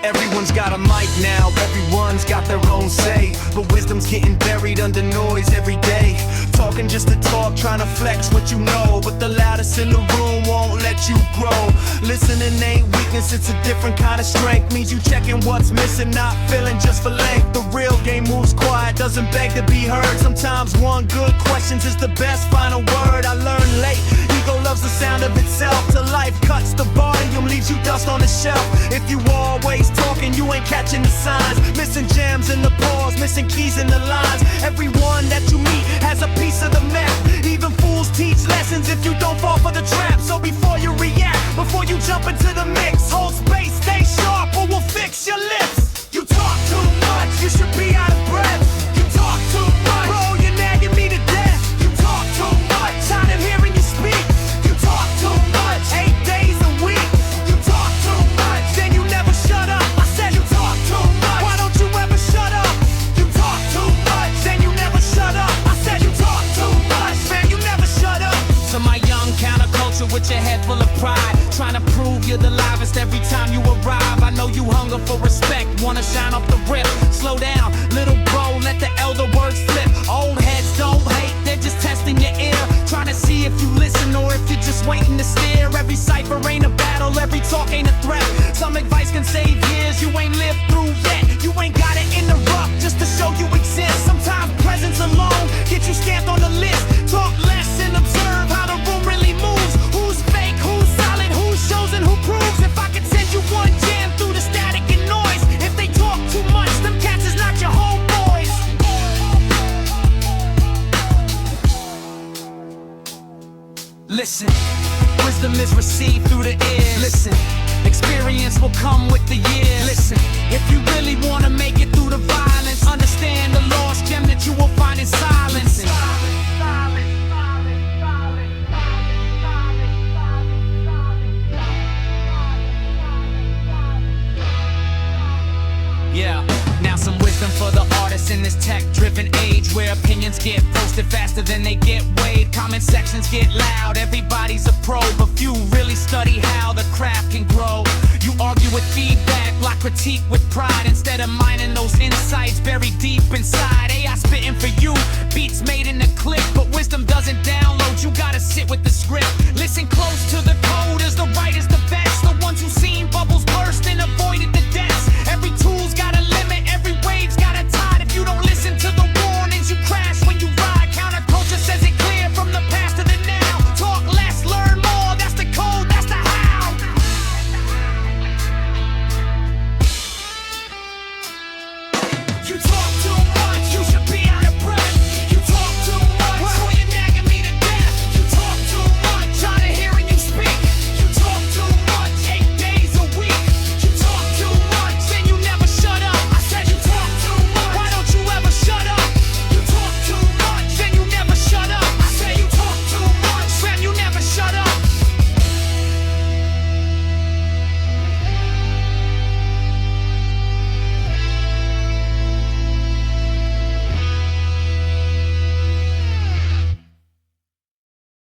Everyone's got a mic now, everyone's got their own say, but wisdom's getting buried under noise every day. Talking just to talk, trying to flex what you know, but the loudest in the room won't let you grow. Listening ain't weakness, it's a different kind of strength. Means you checking what's missing, not feeling just for length. The real game moves quiet, doesn't beg to be heard. Sometimes one good questions is the best final word. I learned late, ego loves the sound of itself, till life cuts the volume, leaves you dust on the shelf. If you always talking, you ain't catching the signs. Missing gems in the pause, missing keys in the lines. Everyone that you meet has a piece of the map. Even fools teach lessons if you don't fall for the trap. So before you react, before you jump into the mix, hold space, stay sharp, or we'll fix your lips. You talk too much, you should be out of breath. You talk too much, bro, you're nagging me to death. You talk too much, tired of hearing you speak. You talk too much, 8 days a week. You talk too much, then you never shut up. I said you talk too much, why don't you ever shut up? You talk too much, then you never shut up. I said you talk too much, man, you never shut up. To my young counterculture with your head full of pride, trying to prove you're the livest every time you arrive. I know you hunger for respect, wanna shine off the rip. Slow down, little bro, let the elder words flip. Old heads don't hate, they're just testing your ear, trying to see if you listen or if you're just waiting to steer. Every cipher ain't a battle, every talk ain't a threat. Some advice can save years you ain't lived through yet. You ain't gotta interrupt just to show you exist. Sometimes presence alone get you stamped on the list. Talk less and observe how the room really moves. Who's fake, who's solid, who shows and who proves. If I could send you one jam through the static and noise, if they talk too much, them cats is not your homeboys. Listen, wisdom is received through the ears. Listen, experience will come with the years. Listen, if you really wanna make it through the violence, understand the lost gem that you will find in silence. Yeah, now some wisdom for the artists in this tech-driven age, where opinions get posted faster than they get weighed. Comment sections get loud, everybody's a pro, but few really study how the craft can grow. You argue with feedback, like critique with pride, instead of mining those insights buried deep inside. AI spitting for you, beats made in a click, but wisdom doesn't download, you gotta sit with the script.